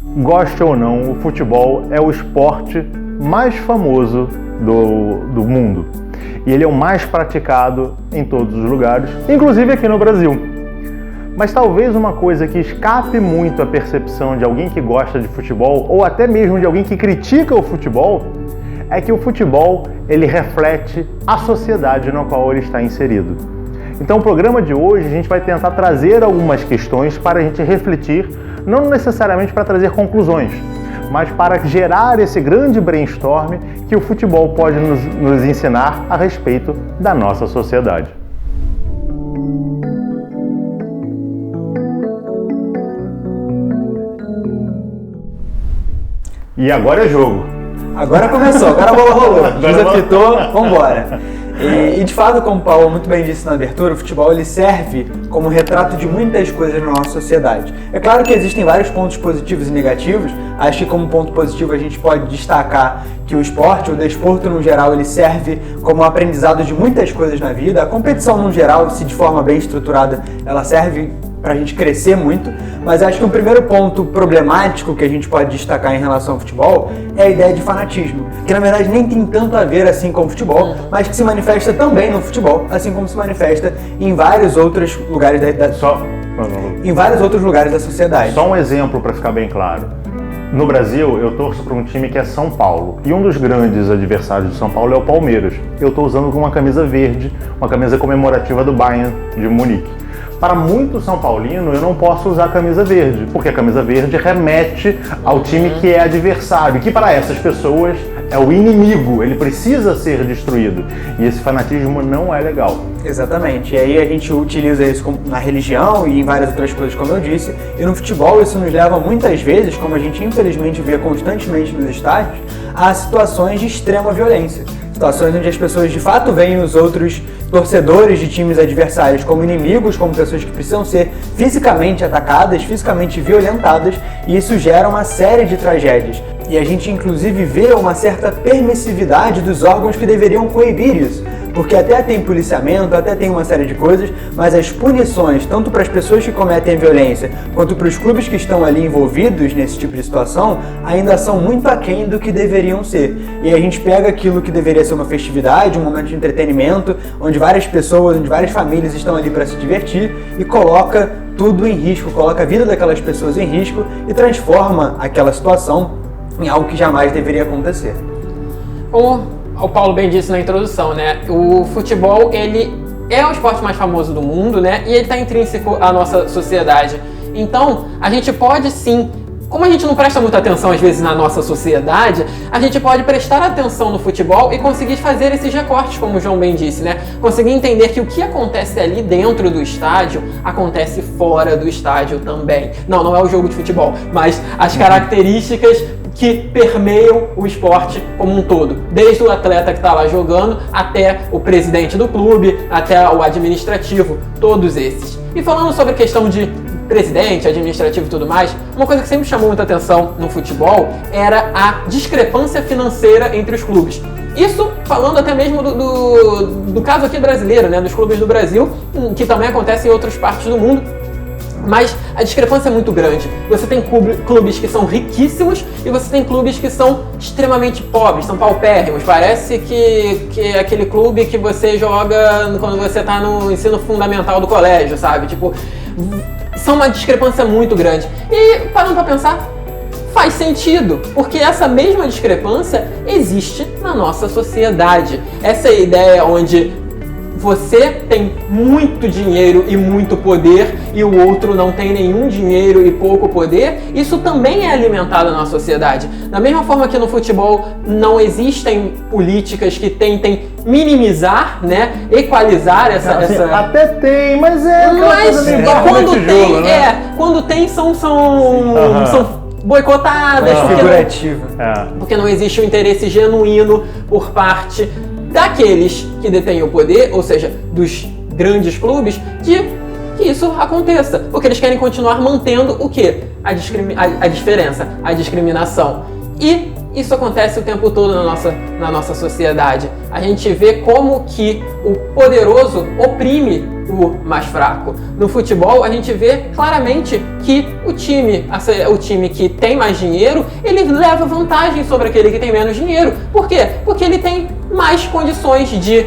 Goste ou não, o futebol é o esporte mais famoso do mundo. E ele é o mais praticado em todos os lugares, inclusive aqui no Brasil. Mas talvez uma coisa que escape muito a percepção de alguém que gosta de futebol, ou até mesmo de alguém que critica o futebol, é que o futebol ele reflete a sociedade na qual ele está inserido. Então, o programa de hoje a gente vai tentar trazer algumas questões para a gente refletir, não necessariamente para trazer conclusões, mas para gerar esse grande brainstorm que o futebol pode nos ensinar a respeito da nossa sociedade. E agora é jogo. Agora começou, agora a bola rolou. O juiz apitou, vambora. E de fato, como o Paulo muito bem disse na abertura, o futebol ele serve como retrato de muitas coisas na nossa sociedade. É claro que existem vários pontos positivos e negativos. Acho que como ponto positivo a gente pode destacar que o esporte, o desporto no geral, ele serve como aprendizado de muitas coisas na vida. A competição no geral, se de forma bem estruturada, ela serve para a gente crescer muito, mas acho que o primeiro ponto problemático que a gente pode destacar em relação ao futebol é a ideia de fanatismo, que na verdade nem tem tanto a ver assim com o futebol, mas que se manifesta também no futebol, assim como se manifesta em vários outros lugares em vários outros lugares da sociedade. Só um exemplo para ficar bem claro. No Brasil, eu torço para um time que é São Paulo, e um dos grandes adversários de São Paulo é o Palmeiras. Eu estou usando uma camisa verde, uma camisa comemorativa do Bayern de Munique. Para muito São Paulino, eu não posso usar a camisa verde, porque a camisa verde remete ao time que é adversário, que para essas pessoas é o inimigo, ele precisa ser destruído. E esse fanatismo não é legal. Exatamente, e aí a gente utiliza isso na religião e em várias outras coisas, como eu disse, e no futebol isso nos leva muitas vezes, como a gente infelizmente vê constantemente nos estádios, a situações de extrema violência. Situações onde as pessoas de fato veem os outros torcedores de times adversários como inimigos, como pessoas que precisam ser fisicamente atacadas, fisicamente violentadas, e isso gera uma série de tragédias. E a gente inclusive vê uma certa permissividade dos órgãos que deveriam coibir isso. Porque até tem policiamento, até tem uma série de coisas, mas as punições, tanto para as pessoas que cometem a violência, quanto para os clubes que estão ali envolvidos nesse tipo de situação, ainda são muito aquém do que deveriam ser. E a gente pega aquilo que deveria ser uma festividade, um momento de entretenimento, onde várias pessoas, onde várias famílias estão ali para se divertir, e coloca tudo em risco, coloca a vida daquelas pessoas em risco e transforma aquela situação em algo que jamais deveria acontecer. Como o Paulo bem disse na introdução, né? O futebol, ele é o esporte mais famoso do mundo, né? E ele está intrínseco à nossa sociedade. Então, a gente pode sim, como a gente não presta muita atenção às vezes na nossa sociedade, a gente pode prestar atenção no futebol e conseguir fazer esses recortes, como o João bem disse, né? Conseguir entender que o que acontece ali dentro do estádio, acontece fora do estádio também. Não é o jogo de futebol, mas as características que permeiam o esporte como um todo, desde o atleta que está lá jogando, até o presidente do clube, até o administrativo, todos esses. E falando sobre a questão de presidente, administrativo e tudo mais, uma coisa que sempre chamou muita atenção no futebol era a discrepância financeira entre os clubes. Isso falando até mesmo do caso aqui brasileiro, né, dos clubes do Brasil, que também acontece em outras partes do mundo. Mas a discrepância é muito grande. Você tem clubes que são riquíssimos e você tem clubes que são extremamente pobres, são paupérrimos. Parece que é aquele clube que você joga quando você está no ensino fundamental do colégio, sabe? Tipo, são uma discrepância muito grande. E parando para pensar, faz sentido, porque essa mesma discrepância existe na nossa sociedade. Essa é a ideia onde você tem muito dinheiro e muito poder e o outro não tem nenhum dinheiro e pouco poder, isso também é alimentado na sociedade. Da mesma forma que no futebol não existem políticas que tentem minimizar, né, equalizar essa... Até tem, mas quando tem são boicotadas, porque não existe um interesse genuíno por parte daqueles que detêm o poder, ou seja, dos grandes clubes, de que isso aconteça. Porque eles querem continuar mantendo o quê? A diferença, a discriminação. E isso acontece o tempo todo na nossa sociedade. a gente vê como que o poderoso oprime o mais fraco. No futebol, a gente vê claramente que o time que tem mais dinheiro, ele leva vantagem sobre aquele que tem menos dinheiro. Por quê? Porque ele tem mais condições de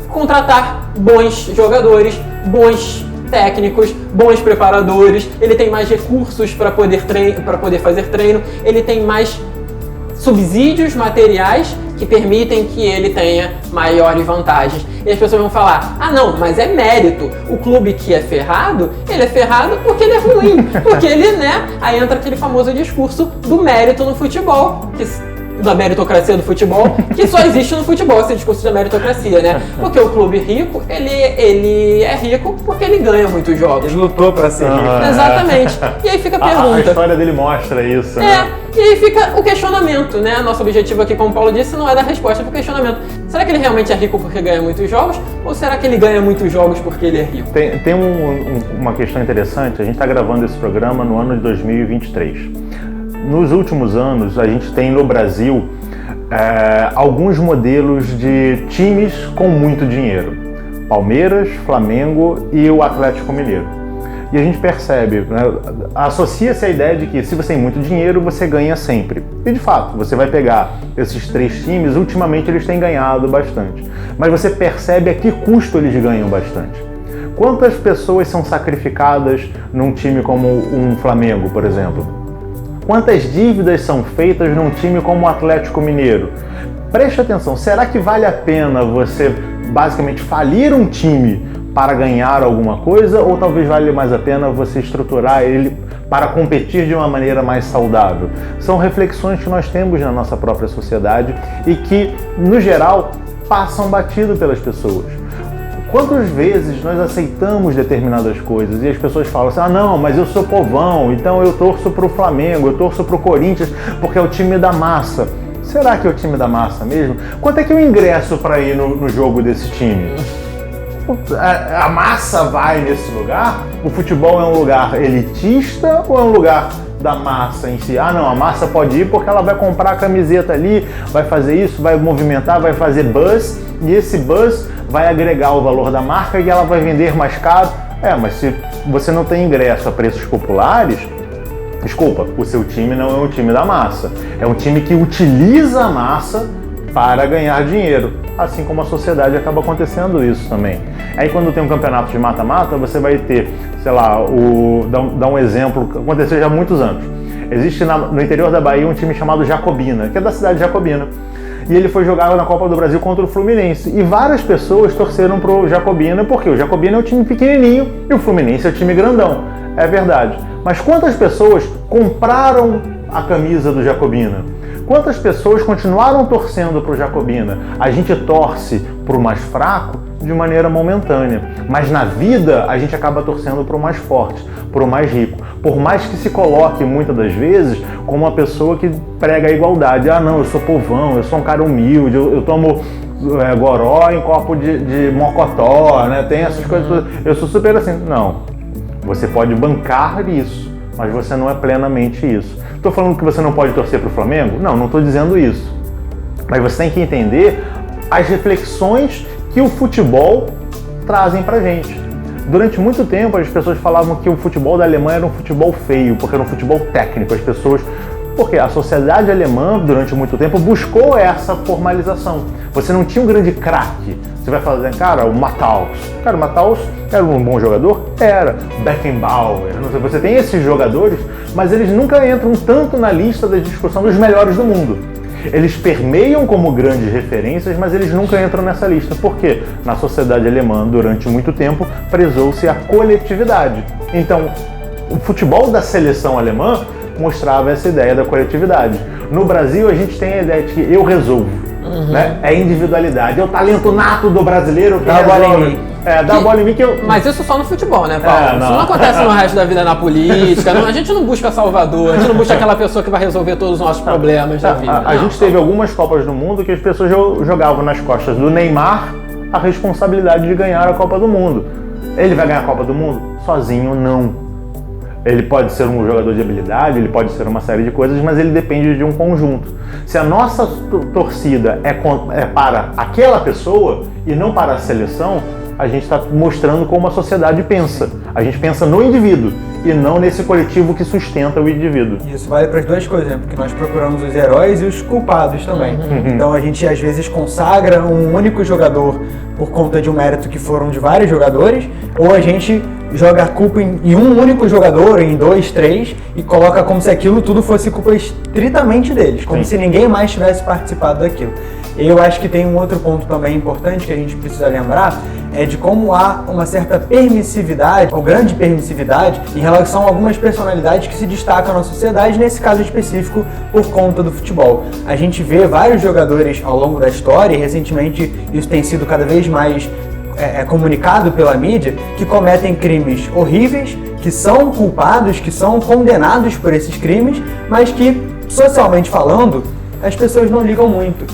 contratar bons jogadores, bons técnicos, bons preparadores, ele tem mais recursos para poder fazer treino, ele tem mais subsídios materiais que permitem que ele tenha maiores vantagens. E as pessoas vão falar, ah não, mas é mérito. O clube que é ferrado, ele é ferrado porque ele é ruim. Porque ele, né, aí entra aquele famoso discurso do mérito no futebol, da meritocracia do futebol, que só existe no futebol, esse discurso da meritocracia, né? Porque o clube rico, ele é rico porque ele ganha muitos jogos. Ele lutou para ser rico. Exatamente. E aí fica a pergunta. A história dele mostra isso, né? E aí fica o questionamento, né? Nosso objetivo aqui, como o Paulo disse, não é dar resposta para o questionamento. Será que ele realmente é rico porque ganha muitos jogos? Ou será que ele ganha muitos jogos porque ele é rico? Tem uma questão interessante. A gente está gravando esse programa no ano de 2023. Nos últimos anos, a gente tem no Brasil alguns modelos de times com muito dinheiro. Palmeiras, Flamengo e o Atlético Mineiro. E a gente percebe, né, associa-se a ideia de que se você tem muito dinheiro, você ganha sempre. E de fato, você vai pegar esses três times, ultimamente eles têm ganhado bastante. Mas você percebe a que custo eles ganham bastante. Quantas pessoas são sacrificadas num time como um Flamengo, por exemplo? Quantas dívidas são feitas num time como o Atlético Mineiro? Preste atenção, será que vale a pena você basicamente falir um time para ganhar alguma coisa, ou talvez valha mais a pena você estruturar ele para competir de uma maneira mais saudável? São reflexões que nós temos na nossa própria sociedade e que, no geral, passam batido pelas pessoas. Quantas vezes nós aceitamos determinadas coisas e as pessoas falam assim, ah não, mas eu sou povão, então eu torço pro Flamengo, eu torço pro Corinthians, porque é o time da massa. Será que é o time da massa mesmo? Quanto é que eu ingresso para ir no jogo desse time? A massa vai nesse lugar? O futebol é um lugar elitista ou é um lugar da massa em si? Ah não, a massa pode ir porque ela vai comprar a camiseta ali, vai fazer isso, vai movimentar, vai fazer buzz, e esse buzz vai agregar o valor da marca e ela vai vender mais caro. Mas se você não tem ingresso a preços populares, desculpa, o seu time não é um time da massa. É um time que utiliza a massa para ganhar dinheiro. Assim como a sociedade acaba acontecendo isso também. Aí quando tem um campeonato de mata-mata, você vai ter, sei lá, dá um exemplo, aconteceu já há muitos anos. Existe no interior da Bahia um time chamado Jacobina, que é da cidade de Jacobina. E ele foi jogar na Copa do Brasil contra o Fluminense. E várias pessoas torceram pro Jacobina, porque o Jacobina é um time pequenininho e o Fluminense é um time grandão. É verdade. Mas quantas pessoas compraram a camisa do Jacobina? Quantas pessoas continuaram torcendo pro Jacobina? A gente torce pro mais fraco de maneira momentânea. Mas na vida a gente acaba torcendo pro mais forte, pro mais rico. Por mais que se coloque muitas das vezes como uma pessoa que prega a igualdade. Ah não, eu sou povão, eu sou um cara humilde, eu tomo goró em copo de mocotó, né? Tem essas coisas. Eu sou super assim. Não, você pode bancar isso, mas você não é plenamente isso. Estou falando que você não pode torcer para o Flamengo? Não, não estou dizendo isso. Mas você tem que entender as reflexões que o futebol trazem pra gente. Durante muito tempo as pessoas falavam que o futebol da Alemanha era um futebol feio, porque era um futebol técnico. As pessoas... Porque a sociedade alemã, durante muito tempo, buscou essa formalização. Você não tinha um grande craque. Você vai falar, cara, o Matthaus. Cara, o Matthaus era um bom jogador? Era. Beckenbauer. Não sei, você tem esses jogadores, mas eles nunca entram tanto na lista da discussão dos melhores do mundo. Eles permeiam como grandes referências, mas eles nunca entram nessa lista. Por quê? Na sociedade alemã, durante muito tempo, prezou-se a coletividade. Então, o futebol da seleção alemã mostrava essa ideia da coletividade. No Brasil, a gente tem a ideia de que eu resolvo. Né? É individualidade. É o talento nato do brasileiro que dá a bola em mim. Dá a bola em mim que eu... Mas isso só no futebol, né, Paulo? Isso não acontece no resto da vida na política. Não, a gente não busca Salvador, a gente não busca aquela pessoa que vai resolver todos os nossos problemas da vida. A gente teve algumas Copas do Mundo que as pessoas jogavam nas costas do Neymar a responsabilidade de ganhar a Copa do Mundo. Ele vai ganhar a Copa do Mundo? Sozinho, não. Ele pode ser um jogador de habilidade, ele pode ser uma série de coisas, mas ele depende de um conjunto. Se a nossa torcida é para aquela pessoa e não para a seleção, a gente está mostrando como a sociedade pensa. A gente pensa no indivíduo e não nesse coletivo que sustenta o indivíduo. Isso vale para as duas coisas, né? Porque nós procuramos os heróis e os culpados também. Então a gente às vezes consagra um único jogador por conta de um mérito que foram de vários jogadores, ou a gente joga a culpa em um único jogador, em 2, 3, e coloca como se aquilo tudo fosse culpa estritamente deles, como se ninguém mais tivesse participado daquilo. Eu acho que tem um outro ponto também importante que a gente precisa lembrar, é de como há uma certa permissividade, ou grande permissividade, em relação a algumas personalidades que se destacam na sociedade, nesse caso específico, por conta do futebol. A gente vê vários jogadores ao longo da história, e recentemente isso tem sido cada vez mais comunicado pela mídia, que cometem crimes horríveis, que são culpados, que são condenados por esses crimes, mas que, socialmente falando, as pessoas não ligam muito.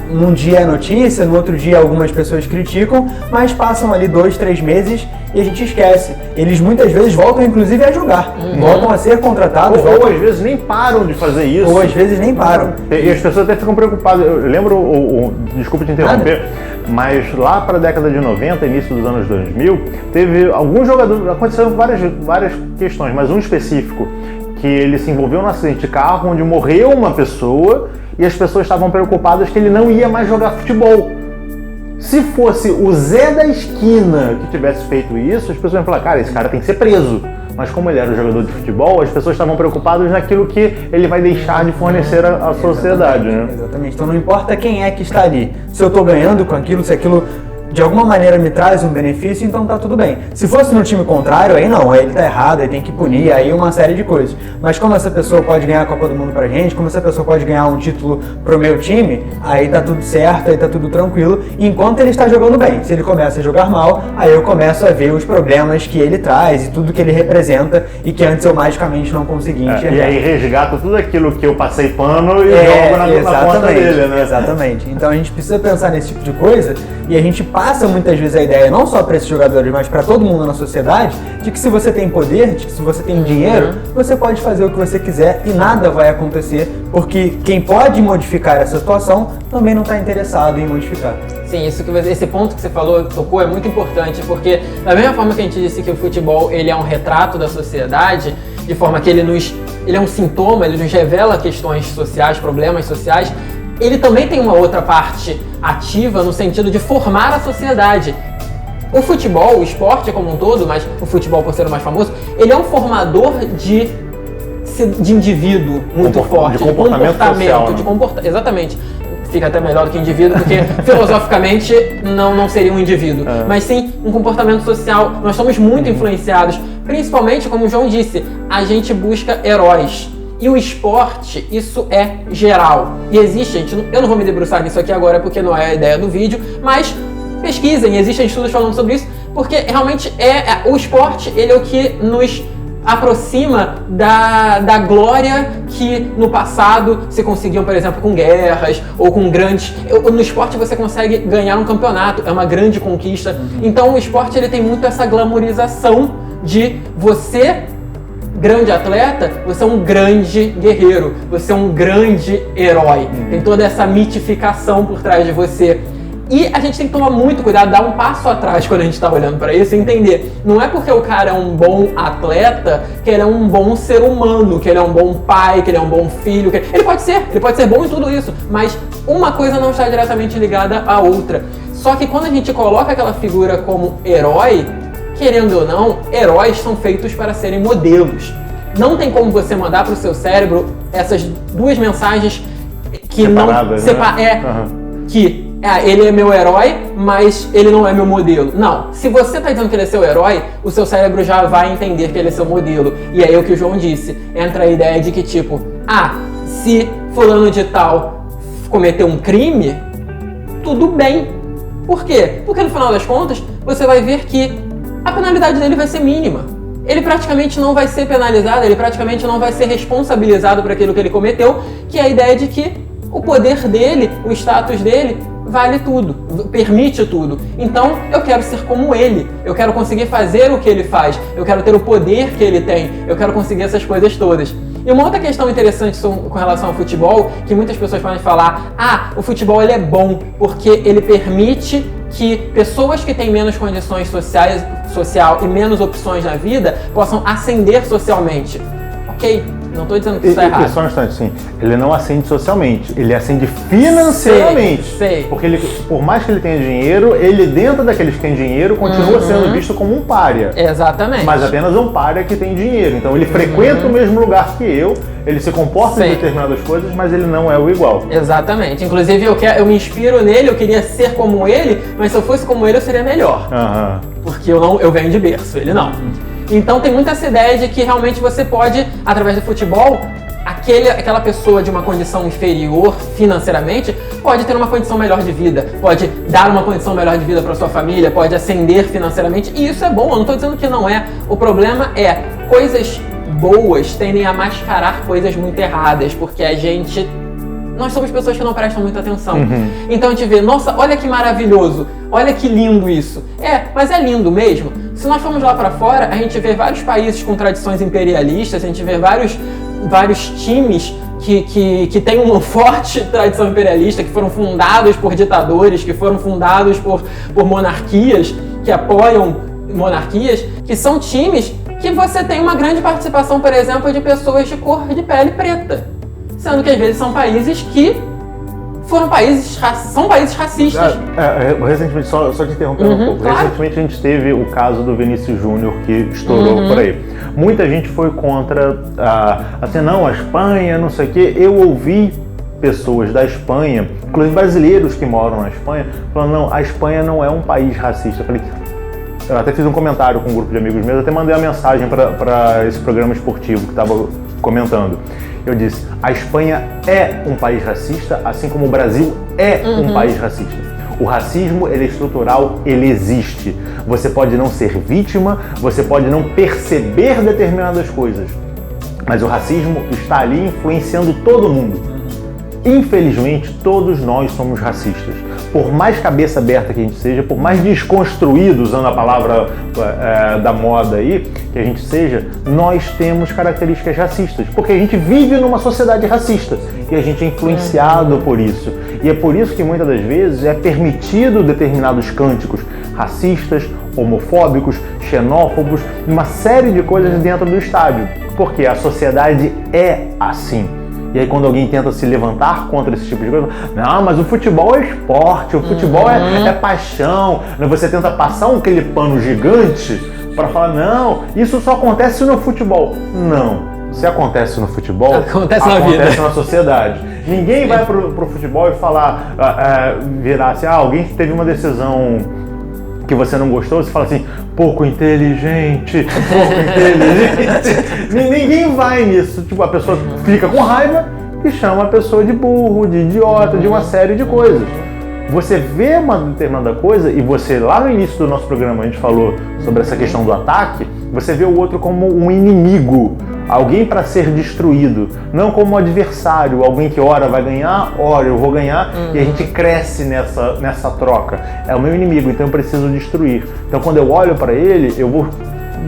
Num dia é notícia, no outro dia algumas pessoas criticam, mas passam ali 2, 3 meses e a gente esquece. Eles muitas vezes voltam inclusive a jogar, voltam a ser contratados. Ou às vezes nem param de fazer isso. Ou às vezes nem param. E as pessoas até ficam preocupadas. Eu lembro, desculpa te interromper, mas lá para a década de 90, início dos anos 2000, teve alguns jogadores, aconteceram várias questões, mas um específico, que ele se envolveu num acidente de carro onde morreu uma pessoa e as pessoas estavam preocupadas que ele não ia mais jogar futebol. Se fosse o Zé da esquina que tivesse feito isso, as pessoas iam falar, cara, esse cara tem que ser preso. Mas como ele era um jogador de futebol, as pessoas estavam preocupadas naquilo que ele vai deixar de fornecer à sociedade, né? Exatamente. Então não importa quem é que está ali. Se eu estou ganhando com aquilo, se aquilo de alguma maneira me traz um benefício, então tá tudo bem. Se fosse no time contrário, aí não, aí ele tá errado, aí tem que punir, aí uma série de coisas. Mas como essa pessoa pode ganhar a Copa do Mundo pra gente, como essa pessoa pode ganhar um título pro meu time, aí tá tudo certo, aí tá tudo tranquilo, enquanto ele está jogando bem. Se ele começa a jogar mal, aí eu começo a ver os problemas que ele traz e tudo que ele representa e que antes eu magicamente não conseguia enxergar. E aí resgato tudo aquilo que eu passei pano e jogo na conta dele, né? Exatamente. Então a gente precisa pensar nesse tipo de coisa e a gente passa muitas vezes a ideia, não só para esses jogadores, mas para todo mundo na sociedade, de que se você tem poder, de que se você tem dinheiro, você pode fazer o que você quiser e nada vai acontecer, porque quem pode modificar essa situação também não está interessado em modificar. Sim, esse ponto que você falou, tocou, é muito importante, porque da mesma forma que a gente disse que o futebol ele é um retrato da sociedade, de forma que ele é um sintoma, ele nos revela questões sociais, problemas sociais, ele também tem uma outra parte ativa no sentido de formar a sociedade. O futebol, o esporte como um todo, mas o futebol por ser o mais famoso, ele é um formador de indivíduo muito forte, de comportamento social, né? Exatamente. Fica até melhor do que indivíduo, porque filosoficamente não seria um indivíduo, mas sim um comportamento social. Nós somos muito influenciados, principalmente, como o João disse, a gente busca heróis. E o esporte, isso é geral. E existe, eu não vou me debruçar nisso aqui agora porque não é a ideia do vídeo, mas pesquisem, existem estudos falando sobre isso, porque realmente o esporte, ele é o que nos aproxima da glória que no passado se conseguiam, por exemplo, com guerras ou com grandes... No esporte você consegue ganhar um campeonato, é uma grande conquista. Então o esporte ele tem muito essa glamorização de você... grande atleta, você é um grande guerreiro, você é um grande herói. Tem toda essa mitificação por trás de você. E a gente tem que tomar muito cuidado, dar um passo atrás quando a gente está olhando para isso e entender. Não é porque o cara é um bom atleta que ele é um bom ser humano, que ele é um bom pai, que ele é um bom filho. Ele pode ser bom em tudo isso, mas uma coisa não está diretamente ligada à outra. Só que quando a gente coloca aquela figura como herói, querendo ou não, heróis são feitos para serem modelos. Não tem como você mandar para o seu cérebro essas duas mensagens que separadas, que ele é meu herói, mas ele não é meu modelo. Não. Se você está dizendo que ele é seu herói, o seu cérebro já vai entender que ele é seu modelo. E aí é o que o João disse. Entra a ideia de que tipo, se fulano de tal cometeu um crime, tudo bem. Por quê? Porque no final das contas, você vai ver que a penalidade dele vai ser mínima. Ele praticamente não vai ser penalizado, ele praticamente não vai ser responsabilizado por aquilo que ele cometeu, que é a ideia de que o poder dele, o status dele, vale tudo, permite tudo. Então eu quero ser como ele, eu quero conseguir fazer o que ele faz, eu quero ter o poder que ele tem, eu quero conseguir essas coisas todas. E uma outra questão interessante com relação ao futebol, que muitas pessoas podem falar, o futebol ele é bom porque ele permite que pessoas que têm menos condições social e menos opções na vida possam ascender socialmente. Ok, não estou dizendo que isso está errado. Só um instante, sim. Ele não ascende socialmente, ele ascende financeiramente. Sei. Porque ele, por mais que ele tenha dinheiro, ele dentro daqueles que têm dinheiro continua sendo visto como um pária. Exatamente. Mas apenas um pária que tem dinheiro. Então ele frequenta o mesmo lugar que eu, ele se comporta em determinadas coisas, mas ele não é o igual. Exatamente. Inclusive eu me inspiro nele, eu queria ser como ele, mas se eu fosse como ele eu seria melhor. Porque eu venho de berço, ele não. Então tem muita essa ideia de que realmente você pode, através do futebol, aquela pessoa de uma condição inferior financeiramente pode ter uma condição melhor de vida, pode dar uma condição melhor de vida para sua família, pode ascender financeiramente, e isso é bom, eu não estou dizendo que não é. O problema é coisas boas tendem a mascarar coisas muito erradas, porque nós somos pessoas que não prestam muita atenção. Então a gente vê, nossa, olha que maravilhoso, olha que lindo isso. Mas é lindo mesmo. Se nós formos lá para fora, a gente vê vários países com tradições imperialistas, a gente vê vários times que têm uma forte tradição imperialista, que foram fundados por ditadores, que foram fundados por monarquias, que apoiam monarquias, que são times que você tem uma grande participação, por exemplo, de pessoas de cor de pele preta. Sendo que às vezes são países que são países racistas. Recentemente, só te interrompendo um pouco, claro. Recentemente a gente teve o caso do Vinícius Júnior que estourou por aí. Muita gente foi contra, assim, não, a Espanha, não sei o quê. Eu ouvi pessoas da Espanha, inclusive brasileiros que moram na Espanha, falando, não, a Espanha não é um país racista. Eu até fiz um comentário com um grupo de amigos meus, até mandei uma mensagem para esse programa esportivo que estava comentando. Eu disse, a Espanha é um país racista, assim como o Brasil é um país racista. O racismo, ele é estrutural, ele existe. Você pode não ser vítima, você pode não perceber determinadas coisas, mas o racismo está ali influenciando todo mundo. Infelizmente, todos nós somos racistas. Por mais cabeça aberta que a gente seja, por mais desconstruído, usando a palavra da moda aí, que a gente seja, nós temos características racistas, porque a gente vive numa sociedade racista e a gente é influenciado por isso. E é por isso que muitas das vezes é permitido determinados cânticos racistas, homofóbicos, xenófobos, uma série de coisas dentro do estádio, porque a sociedade é assim. E aí quando alguém tenta se levantar contra esse tipo de coisa, não, mas o futebol é esporte, o futebol é paixão. Você tenta passar aquele pano gigante para falar, não, isso só acontece no futebol. Não, se acontece no futebol, acontece na sociedade. Ninguém vai pro futebol e falar, virar assim, alguém que teve uma decisão que você não gostou, você fala assim, pouco inteligente. Ninguém vai nisso. Tipo, a pessoa fica com raiva e chama a pessoa de burro, de idiota, de uma série de coisas. Você vê uma determinada coisa e você, lá no início do nosso programa, a gente falou sobre essa questão do ataque, você vê o outro como um inimigo, alguém para ser destruído, não como um adversário, alguém que ora vai ganhar, ora eu vou ganhar, e a gente cresce nessa troca. É o meu inimigo, então eu preciso destruir. Então quando eu olho para ele, eu vou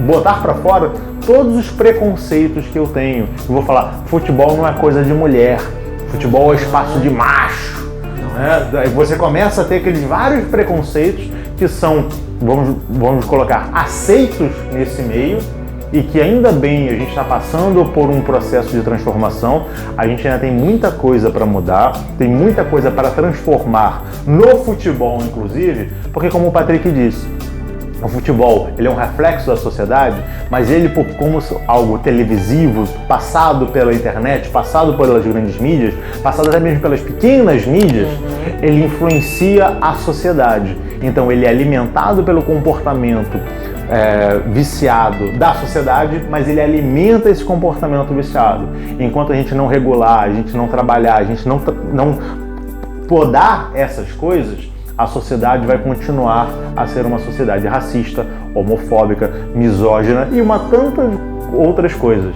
botar para fora todos os preconceitos que eu tenho. Eu vou falar, futebol não é coisa de mulher, futebol é espaço de macho. Daí você começa a ter aqueles vários preconceitos que são, vamos colocar, aceitos nesse meio, e que ainda bem a gente está passando por um processo de transformação. A gente ainda tem muita coisa para mudar, tem muita coisa para transformar no futebol, inclusive, porque como o Patrick disse, o futebol ele é um reflexo da sociedade, mas ele, como algo televisivo, passado pela internet, passado pelas grandes mídias, passado até mesmo pelas pequenas mídias, ele influencia a sociedade. Então ele é alimentado pelo comportamento viciado da sociedade, mas ele alimenta esse comportamento viciado. Enquanto a gente não regular, a gente não trabalhar, a gente não podar essas coisas, a sociedade vai continuar a ser uma sociedade racista, homofóbica, misógina e uma tantas outras coisas.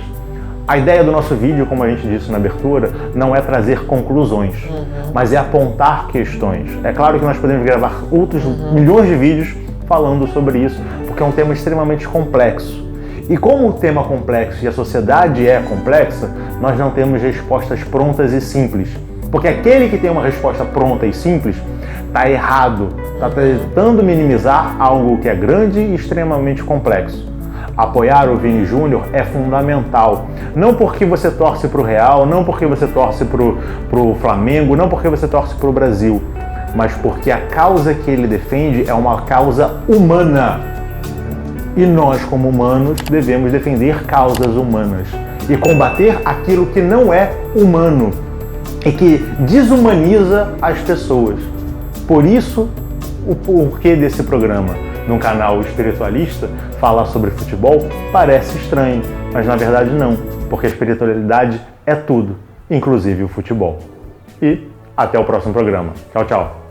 A ideia do nosso vídeo, como a gente disse na abertura, não é trazer conclusões, mas é apontar questões. É claro que nós podemos gravar outros milhões de vídeos falando sobre isso, porque é um tema extremamente complexo. E como o tema é complexo e a sociedade é complexa, nós não temos respostas prontas e simples. Porque aquele que tem uma resposta pronta e simples está errado, está tentando minimizar algo que é grande e extremamente complexo. Apoiar o Vini Júnior é fundamental. Não porque você torce para o Real, não porque você torce para o Flamengo, não porque você torce para o Brasil, mas porque a causa que ele defende é uma causa humana. E nós, como humanos, devemos defender causas humanas e combater aquilo que não é humano e que desumaniza as pessoas. Por isso, o porquê desse programa, num canal espiritualista, falar sobre futebol parece estranho, mas na verdade não, porque a espiritualidade é tudo, inclusive o futebol. E até o próximo programa. Tchau, tchau.